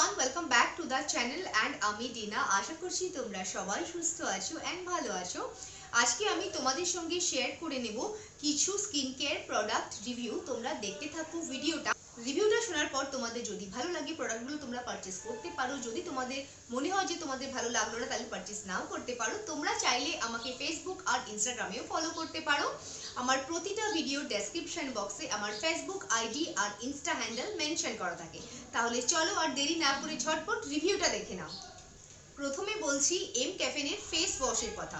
Everyone, welcome back to the channel and আমি dinner. আশা করছি তোমরা সবাই সুস্থ আছো অ্যান্ড ভালো আছো। আজকে আমি তোমাদের সঙ্গে শেয়ার করে নেব কিছু স্কিন কেয়ার প্রোডাক্ট রিভিউ। তোমরা দেখতে থাকো ভিডিওটা। রিভিউটা শোনার পর তোমাদের যদি ভালো লাগে প্রোডাক্টগুলো তোমরা পারচেস করতে পারো। যদি তোমাদের মনে হয় যে তোমাদের ভালো লাগলো না তাহলে পারচেস নাও করতে পারো। তোমরা চাইলে আমাকে ফেসবুক আর ইনস্টাগ্রামেও ফলো করতে পারো। আমার প্রতিটা ভিডিও ডেসক্রিপশন বক্সে আমার ফেসবুক আইডি আর ইনস্টা হ্যান্ডেল মেনশন করা থাকে। তাহলে চলো আর দেরি না করে ঝটপট রিভিউটা দেখে নাও। প্রথমে বলছি এম ক্যাফেনের ফেস ওয়াশের কথা।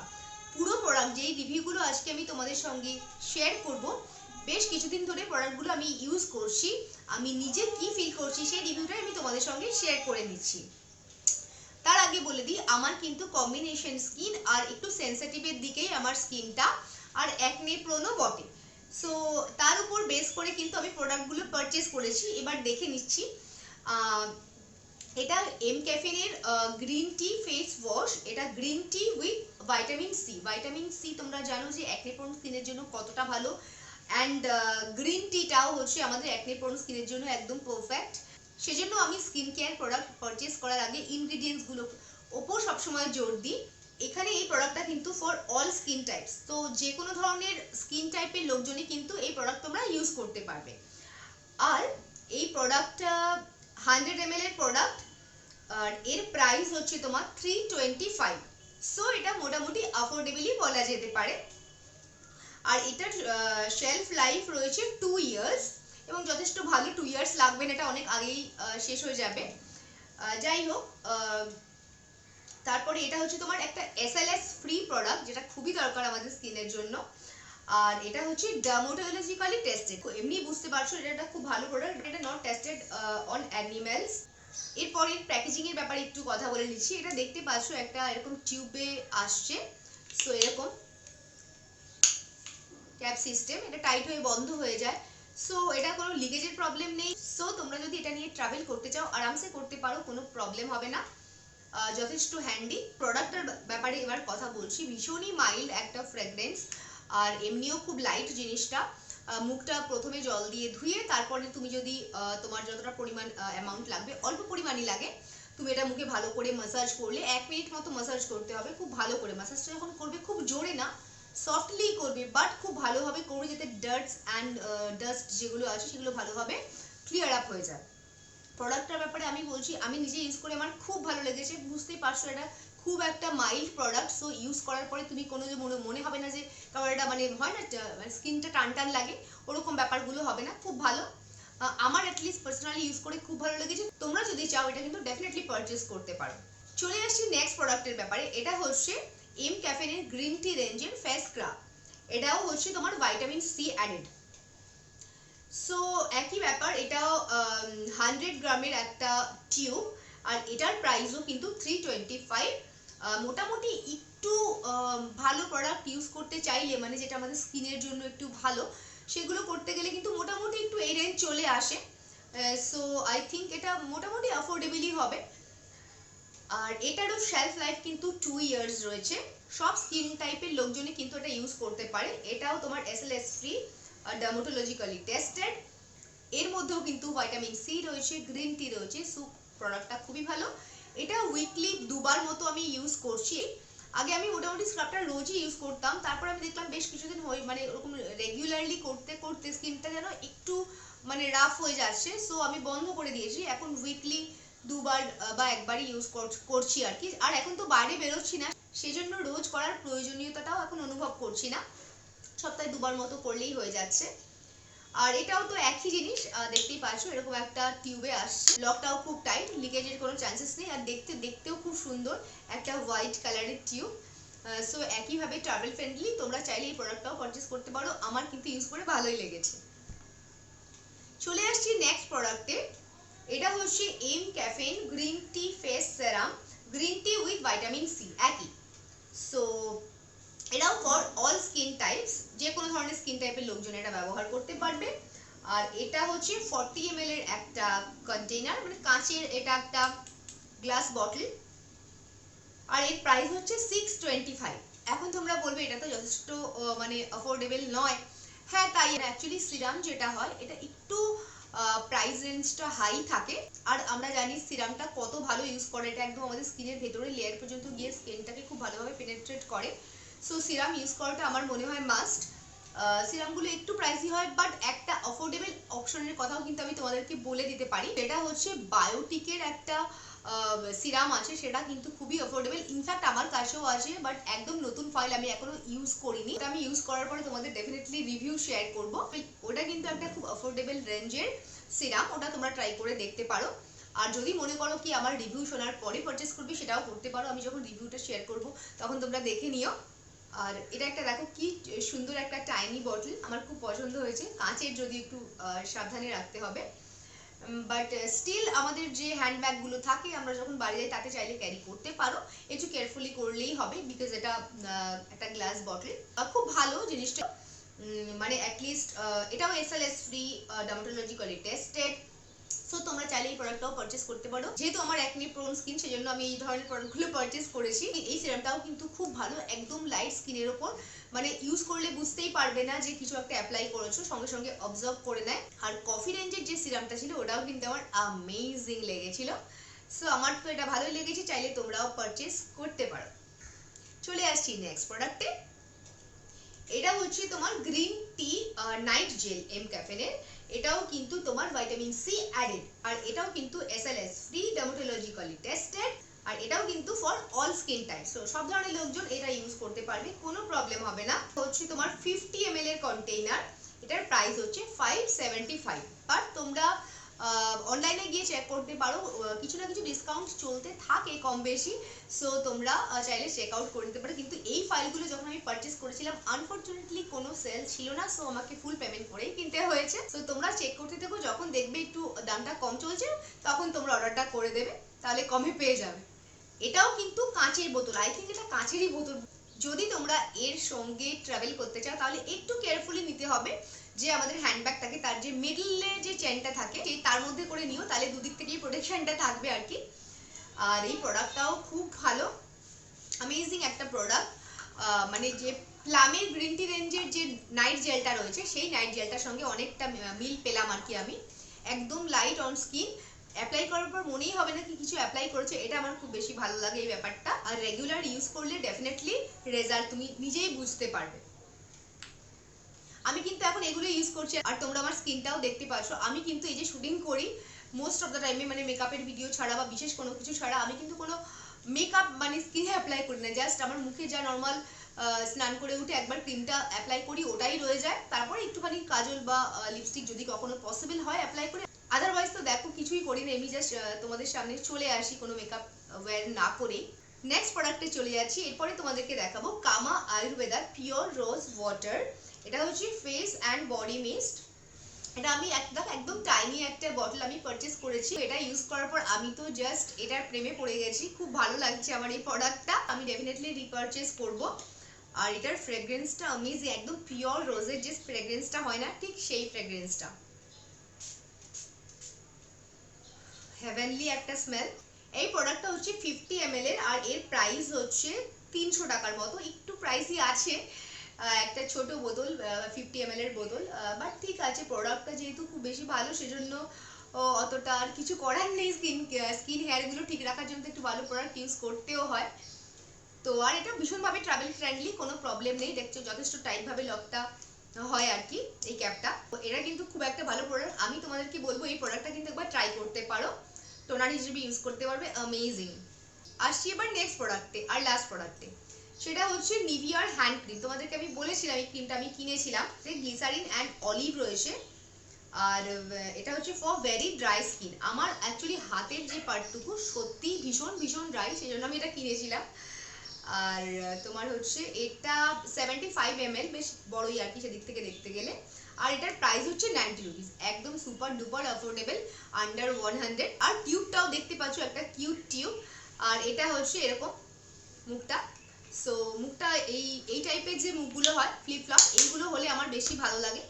পুরো প্রোডাক্ট যেই রিভিউগুলো আজকে আমি তোমাদের সঙ্গে শেয়ার করব, বেশ কিছুদিন ধরে প্রোডাক্টগুলো আমি ইউজ করছি। আমি নিজে কি ফিল করছি সেই রিভিউটাই আমি তোমাদের সঙ্গে শেয়ার করে নিচ্ছি। তার আগে বলে দিই, আমার কিন্তু কম্বিনেশন স্কিন আর একটু সেনসিটিভের দিকেই আমার স্কিনটা, আর একনে প্রোনও বটে। সো তার উপর বেস করে কিন্তু আমি প্রোডাক্টগুলো পারচেস করেছি। এবার দেখে নিচ্ছি। এটা এম ক্যাফেনের গ্রিন টি ফেস ওয়াশ। এটা green tea with vitamin C. Vitamin C তোমরা জানো যে অ্যাকনে প্রোন স্কিনের জন্য কতটা ভালো, অ্যান্ড গ্রিন টিটাও হচ্ছে আমাদের অ্যাকনে প্রোন স্কিনের জন্য একদম পারফেক্ট। সেজন্য আমি স্কিন কেয়ার প্রোডাক্ট পারচেস করার আগে ইনগ্রিডিয়েন্টসগুলো ওপর সবসময় জোর দিই। এখানে এই প্রোডাক্টটা কিন্তু ফর অল স্কিন টাইপস, তো যে কোনো ধরনের স্কিন টাইপের লোকজনই কিন্তু এই প্রোডাক্ট তোমরা ইউজ করতে পারবে। আর এই প্রোডাক্টটা 100 ml এর প্রোডাক্ট, আর এর প্রাইস হচ্ছে তোমার 325। সো এটা মোটামুটি অ্যাফোর্ডেবলই বলা যেতে পারে। আর এটার শেলফ লাইফ রয়েছে 2 ইয়ার্স, এবং যথেষ্ট ভালো। 2 ইয়ার্স লাগবে না, এটা অনেক আগেই শেষ হয়ে যাবে। যাই হোক, তারপরে এটা হচ্ছে তোমার একটা এসএলএস ফ্রি প্রোডাক্ট, যেটা খুবই দরকার আমাদের স্কিনের জন্য। আর এটা হচ্ছে ডার্মাটোলজিক্যালি টেস্টেড। এমনি বুঝতে পারছো এটা একটা খুব ভালো প্রোডাক্ট, এটা নট টেস্টেড অন অ্যানিমেলস। এরপরে প্যাকেজিং এর ব্যাপারে একটু কথা বলে নিচ্ছি। এটা দেখতে পাচ্ছো একটা এরকম টিউবে আসছে। সো এরকম ক্যাপ সিস্টেম, এটা টাইট হয়ে বন্ধ হয়ে যায়। সো এটা কোনো লিকেজের প্রবলেম নেই। সো তোমরা যদি এটা নিয়ে ট্রাভেল করতে চাও আরামসে করতে পারো, কোনো প্রবলেম হবে না। যথেষ্ট হ্যান্ডি। প্রোডাক্টের ব্যাপারে এবার কথা বলছি। ভীষণই মাইল্ড একটা ফ্রেগরেন্স, আর এমনিও খুব লাইট জিনিসটা। মুখটা প্রথমে জল দিয়ে ধুয়ে তারপরে তুমি যদি তোমার যতটা পরিমাণ অ্যামাউন্ট লাগবে, অল্প পরিমাণই লাগে, তুমি এটা মুখে ভালো করে ম্যাসাজ করলে 1 মিনিট মতো ম্যাসাজ করতে হবে। খুব ভালো করে ম্যাসাজটা যখন করবে, খুব জোরে না, সফটলি করবে, বাট খুব ভালোভাবে করবে যাতে ডার্টস অ্যান্ড ডাস্ট যেগুলো আছে সেগুলো ভালোভাবে ক্লিয়ার আপ হয়ে যায়। প্রোডাক্টটার ব্যাপারে আমি বলছি, আমি নিজে ইউজ করে আমার খুব ভালো লেগেছে। বুঝতেই পারছো এটা খুব একটা মাইল্ড প্রোডাক্ট। সো ইউজ করার পরে তুমি কোনো মনে হবে না যে কারণ এটা মানে হয় না স্কিনটা টান টান লাগে, ওরকম ব্যাপারগুলো হবে না। খুব ভালো, আমার অ্যাটলিস্ট পার্সোনালি ইউজ করে খুব ভালো লেগেছে। তোমরা যদি চাও এটা কিন্তু ডেফিনেটলি পারচেস করতে পারো। চলে আসছি নেক্সট প্রোডাক্টের ব্যাপারে। এটা হচ্ছে এম ক্যাফেনের গ্রিন টি রেঞ্জের ফেস স্ক্রাব। এটাও হচ্ছে তোমার ভাইটামিন সি অ্যাডেড। সো একই ব্যাপার, এটাও 100 গ্রামের একটা টিউব, আর এটার প্রাইসও কিন্তু 325। মোটামুটি একটু ভালো প্রোডাক্ট ইউজ করতে চাইলে, মানে যেটা আমাদের স্কিনের জন্য একটু ভালো, সেগুলো করতে গেলে কিন্তু মোটামুটি একটু এই রেঞ্জ চলে আসে। সো আই থিঙ্ক এটা মোটামুটি অ্যাফোর্ডেবলই হবে। আর এটারও শেলফ লাইফ কিন্তু 2 ইয়ার্স রয়েছে। সব স্কিন টাইপের লোকজনই কিন্তু এটা ইউজ করতে পারে। এটাও তোমার এসএলএস ফ্রি, ডার্মাটোলজিক্যালি টেস্টেড। এর মধ্যেও কিন্তু ভাইটামিন সি রয়েছে, গ্রিন টি রয়েছে। সো প্রোডাক্টটা খুবই ভালো। এটা উইকলি 2 বার মতো আমি ইউজ করছি। আগে আমি মোটামুটি স্ক্রাবটা রোজই ইউজ করতাম, তারপর আমি দেখলাম বেশ কিছুদিন হয়ে মানে ওরকম রেগুলারলি করতে করতে স্কিনটা যেন একটু মানে রাফ হয়ে যাচ্ছে। সো আমি বন্ধ করে দিয়েছি। এখন উইকলি 2 বার বা একবারই ইউজ করছি আর কি। আর এখন তো বাইরে বেরোচ্ছি না, সেজন্য রোজ করার প্রয়োজনীয়তাটাও এখন অনুভব করছি না। সপ্তাহে 2 বার মতো করলেই হয়ে যাচ্ছে। আর এটাও তো একই জিনিস, দেখতেই পাচ্ছ এরকম একটা টিউবে আসছে। লকটাও খুব টাইট, লিকেজের কোনো চান্সেস নেই, আর দেখতেও খুব সুন্দর একটা হোয়াইট কালারের টিউব। সো একইভাবে ট্রাভেল ফ্রেন্ডলি। তোমরা চাইলে এই প্রোডাক্টটাও পারচেস করতে পারো। আমার কিন্তু ইউজ করে ভালোই লেগেছে। চলে আসছি নেক্সট প্রোডাক্টে। এটা হচ্ছে mCaffeine green tea face serum, green tea with vitamin C. একই। সো এটাও ফর অল স্কিন টাইপস, যে কোনো ধরনের স্কিন টাইপের লোকজন এটা ব্যবহার করতে পারবে। আর এটা হচ্ছে 40 ml এর একটা কন্টেইনার, মানে কাঁচের এটা একটা গ্লাস বটল, আর এর প্রাইস হচ্ছে 625। এখন তোমরা বলবে এটা তো যথেষ্ট মানে অ্যাফোর্ডেবল নয়। হ্যাঁ তাই, অ্যাকচুয়ালি সিরাম যেটা হয় এটা একটু প্রাইস রেঞ্জটা হাই থাকে। আর আমরা জানি জানি সিরামটা কত ভালো ইউজ করে, এটা একদম আমাদের স্কিনের ভেতরে লেয়ার পর্যন্ত গিয়ে স্কিনটাকে খুব ভালোভাবে পেনেট্রেট করে। সো সিরাম ইউজ করাটা আমার মনে হয় মাস্ট। সিরামগুলো একটু প্রাইসি হয়, বাট একটা অ্যাফোর্ডেবল অপশনের কথাও কিন্তু আমি তোমাদেরকে বলে দিতে পারি। সেটা হচ্ছে বায়োটিকের একটা সিরাম আছে, সেটা কিন্তু খুবই অ্যাফোর্ডেবল। ইনফ্যাক্ট আমার কাছেও আছে, বাট একদম নতুন ফাইল, আমি এখনো ইউজ করিনি। ওটা আমি ইউজ করার পরে তোমাদের ডেফিনেটলি রিভিউ শেয়ার করব। ওটা কিন্তু একটা খুব অ্যাফোর্ডেবল রেঞ্জের সিরাম, ওটা তোমরা ট্রাই করে দেখতে পারো। আর যদি মনে করো কি আমার রিভিউ শোনার পরে পারচেস করবে, সেটাও করতে পারো। আমি যখন রিভিউটা শেয়ার করব তখন তোমরা দেখে নিও। আর এটা একটা দেখো কি সুন্দর একটা টাইনি বটল, আমার খুব পছন্দ হয়েছে। কাঁচের, যদি একটু সাবধানে রাখতে হবে, বাট স্টিল আমাদের যে হ্যান্ডব্যাগগুলো থাকে আমরা যখন বাড়ি যাই তাতে চাইলে ক্যারি করতে পারো, একটু কেয়ারফুলি করলেই হবে, বিকজ এটা একটা গ্লাস বটল। খুব ভালো জিনিসটা, মানে অ্যাটলিস্ট এটাও SLS ফ্রি, ডার্মাটোলজিক্যালি টেস্টেড। সো তোমরা চাইলে এই প্রোডাক্টটাও পারচেস করতে পারো। যেহেতু আমার একনি প্রোন স্কিন, সেজন্য আমি এই ধরনের প্রোডাক্টগুলো পারচেস করেছি। এই সিরামটাও কিন্তু খুব ভালো, একদম লাইট স্কিনের ওপর, মানে ইউজ করলে বুঝতেই পারবে না যে কিছু একটা অ্যাপ্লাই করেছো, সঙ্গে সঙ্গে অবজার্ভ করে নেয়। আর কফি রেঞ্জের যে সিরামটা ছিল ওটাও কিন্তু আমার অ্যামেজিং লেগেছিল। সো আমার তো এটা ভালোই লেগেছে, চাইলে তোমরাও পারচেস করতে পারো। চলে আসছি নেক্সট প্রোডাক্টে। এটা হচ্ছে তোমার green tea night gel M ক্যাফেনের। এটাও কিন্তু তোমার ভিটামিন সি অ্যাডেড, আর এটাও কিন্তু SLS ফ্রি, ডার্মাটোলজিক্যালি টেস্টেড, আর এটাও কিন্তু for all skin type. So সব ধরনের লোকজন এটা ইউজ করতে পারবে, কোনো প্রবলেম হবে না। হচ্ছে তোমার 50 ml এর কন্টেইনার, এটার প্রাইস হচ্ছে 575, বাট তোমরা অনলাইনে গিয়ে চেক করতে পারো, কিছু না কিছু ডিসকাউন্ট চলতে থাকে কম বেশি। সো তোমরা চাইলে চেক আউট করে নিতে পারো। কিন্তু এই ফাইলগুলো যখন আমি পারচেস করেছিলাম, আনফরচুনেটলি কোনো সেল ছিল না, সো আমাকে ফুল পেমেন্ট করেই কিনতে হয়েছে। সো তোমরা চেক করতে থাকো, যখন দেখবে একটু দামটা কম চলছে তখন তোমরা অর্ডারটা করে দেবে, তাহলে কমে পেয়ে যাবে। এটাও কিন্তু কাঁচের বোতল, আই থিঙ্ক এটা কাঁচেরই বোতল। যদি তোমরা এর সঙ্গে ট্রাভেল করতে চাও তাহলে একটু কেয়ারফুলি নিতে হবে, যে আমাদের হ্যান্ডব্যাগ থাকে তার যে মিডলে যে চেনটা থাকে তার মধ্যে করে নিও, তাহলে দুদিক থেকেই প্রোটেকশনটা থাকবে আর কি। আর এই প্রোডাক্টটাও খুব ভালো, অ্যামেজিং একটা প্রোডাক্ট। মানে যে প্লামের গ্রিন টি রেঞ্জের যে নাইট জেলটা রয়েছে, সেই নাইট জেলটার সঙ্গে অনেকটা মিল পেলাম আর কি আমি। একদম লাইট অন স্কিন, অ্যাপ্লাই করার পর মনেই হবে না কি কিছু অ্যাপ্লাই করেছে, এটা আমার খুব বেশি ভালো লাগে এই ব্যাপারটা। আর রেগুলার ইউজ করলে ডেফিনেটলি রেজাল্ট তুমি নিজেই বুঝতে পারবে। আমি কিন্তু এখন এগুলো ইউজ করছি, আর তোমরা আমার স্কিনটাও দেখতে পাচ্ছ। আমি কিন্তু এই যে শুটিং করি মোস্ট অফ দ্য টাইমে, মানে মেকআপের ভিডিও ছাড়া বা বিশেষ কোনো কিছু ছাড়া আমি কিন্তু কোনো মেকআপ মানে স্কিনে অ্যাপ্লাই করি না। জাস্ট আমার মুখে যা নর্মাল স্নান করে উঠে একবার ক্রিমটা অ্যাপ্লাই করি, ওটাই রয়ে যায়। তারপরে একটুখানি কাজল বা লিপস্টিক যদি কখনো পসিবল হয় অ্যাপ্লাই করি, আদারওয়াইজ তো দেখো কিছুই করি না, এমনি জাস্ট তোমাদের সামনে চলে আসি কোনো মেকআপ ওয়্যার না করেই। নেক্সট প্রোডাক্টে চলে যাচ্ছি। এরপরে তোমাদেরকে দেখাবো কামা আয়ুর্বেদার পিওর রোজ ওয়াটার। এটা হচ্ছে ফেস অ্যান্ড বডি মিস্ট। এটা আমি একদম টাইনি একটা বটল আমি পারচেস করেছি। এটা ইউজ করার পর আমি তো জাস্ট এটার প্রেমে পড়ে গেছি, খুব ভালো লাগছে আমার এই প্রোডাক্টটা। আমি ডেফিনেটলি রিপারচেস করব। আর এটার ফ্রেগ্রেন্সটা অ্যামেজিং, একদম পিওর রোজের যে ফ্রেগ্রেন্সটা হয় না, ঠিক সেই ফ্রেগ্রেন্সটা, হেভেনলি একটা স্মেল। এই প্রোডাক্টটা হচ্ছে 50 ml এর, আর এর প্রাইস হচ্ছে 300 টাকার মতো, একটু প্রাইসই আছে। একটা ছোট বোতল, 50 ml এর বোতল, বাট ঠিক আছে। প্রোডাক্টটা যেহেতু খুব বেশি ভালো, সেজন্য অতটা আর কিছু করার নেই। স্কিন হেয়ারগুলো ঠিক রাখার জন্য একটু ভালো প্রোডাক্ট ইউজ করতেও হয়। তো আর এটা ভীষণভাবে ট্রাভেল ফ্রেন্ডলি, কোনো প্রবলেম নেই। দেখছো যথেষ্ট টাইটভাবে লকটা হয় আর কি এই ক্যাপটা। এটা কিন্তু খুব একটা ভালো প্রোডাক্ট, আমি তোমাদেরকে বলবো এই প্রোডাক্টটা কিন্তু একবার ট্রাই করতে পারো, টোনার হিসেবে ইউজ করতে পারবে, অ্যামেজিং। আসছি এবার নেক্সট প্রোডাক্টে আর লাস্ট প্রোডাক্টে, সেটা হচ্ছে নিভিয়ার হ্যান্ড ক্রিম। তোমাদেরকে আমি বলেছিলাম এই ক্রিমটা আমি কিনেছিলাম, গ্লিসারিন অ্যান্ড অলিভ রয়েছে। আর এটা হচ্ছে ফর ভেরি ড্রাই স্কিন। আমার অ্যাকচুয়ালি হাতের যে পার্টটুকু সত্যি ভীষণ ভীষণ ড্রাই, সেই জন্য আমি এটা কিনেছিলাম। আর তোমার হচ্ছে এটা 75 ml, বেশ বড়ই আর কি সেদিক থেকে দেখতে গেলে। আর এটার প্রাইস হচ্ছে 90 রুপিস, একদম সুপার ডুপার অ্যাফোর্ডেবল, আন্ডার 100। আর টিউবটাও দেখতে পাচ্ছ, একটা কিউট টিউব। আর এটা হচ্ছে এরকম মুখটা। সো মুখটা এই টাইপের যে মুখগুলো হয় ফ্লিপ ফ্লপ, এইগুলো হলে আমার বেশি ভালো লাগে।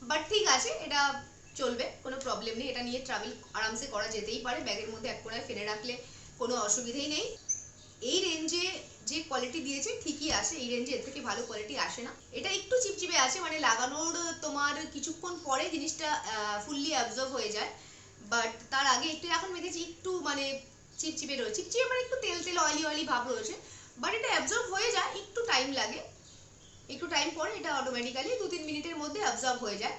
বাট ঠিক আছে, এটা চলবে, কোনো প্রবলেম নেই। এটা নিয়ে ট্রাভেল আরামসে করা যেতেই পারে, ব্যাগের মধ্যে এক কোণায় ফেলে রাখলে কোনো অসুবিধাই নেই। এই রেঞ্জে যে কোয়ালিটি দিয়েছে ঠিকই আছে, এই রেঞ্জে এর থেকে ভালো কোয়ালিটি আসে না। এটা একটু চিপচিপে আছে, মানে লাগানোর তোমার কিছুক্ষণ পরে জিনিসটা ফুললি অ্যাবজর্ব হয়ে যায়, বাট তার আগে একটু এখন মেখেছি, একটু মানে চিপচিপে রয়েছে, চিপচিপে মানে একটু তেল তেল অয়েলি অয়েলি ভাব রয়েছে, বাট এটা অ্যাবজর্ব হয়ে যায়, একটু টাইম লাগে, একটু টাইম পরে এটা অটোমেটিক্যালি 2-3 মিনিটের মধ্যে অ্যাবজর্ব হয়ে যায়,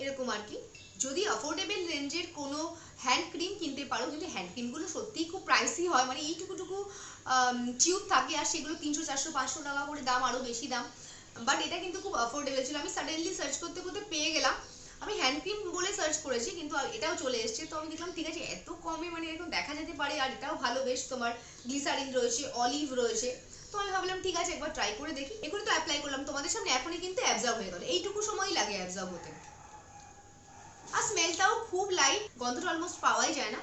এরকম আর কি। যদি অ্যাফোর্ডেবল রেঞ্জের কোনো হ্যান্ড ক্রিম কিনতে পারো, কিন্তু হ্যান্ড ক্রিমগুলো সত্যিই খুব প্রাইসি হয়, মানে এইটুকুটুকু টিউব থাকে আর সেগুলো 300-400-500 টাকা করে দাম, আরও বেশি দাম। বাট এটা কিন্তু খুব অ্যাফোর্ডেবল ছিল। আমি সাডেনলি সার্চ করতে করতে পেয়ে গেলাম, আমি হ্যান্ড ক্রিম বলে সার্চ করেছি কিন্তু এটাও চলে এসেছে। তো আমি দেখলাম ঠিক আছে, এত কমে মানে এরকম দেখা যেতে পারে, আর এটাও ভালো, বেশ তোমার গ্লিসারিন রয়েছে, অলিভ রয়েছে। তো আমি ভাবলাম ঠিক আছে একবার ট্রাই করে দেখি, এখনই তো অ্যাপ্লাই করলাম তোমাদের সামনে, এখনই কিন্তু অ্যাবজর্ব হয়ে গেল, এইটুকু সময় লাগে অ্যাবজর্ব হতে। আর স্মেলটাও খুব লাইট, গন্ধটা অলমোস্ট পাওয়াই যায় না।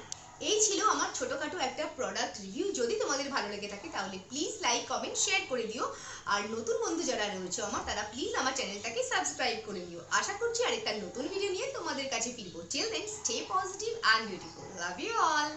এই ছিল আমার ছোটখাটো একটা প্রোডাক্ট রিভিউ। যদি তোমাদের ভালো লেগে থাকে তাহলে প্লিজ লাইক, কমেন্ট, শেয়ার করে দিও। আর নতুন বন্ধু যারা রয়েছে আমার, তারা প্লিজ আমার চ্যানেলটাকে সাবস্ক্রাইব করে নিও। আশা করছি আরেকটা নতুন ভিডিও নিয়ে তোমাদের কাছে ফিরবো। Till then stay positive and beautiful. Love you all.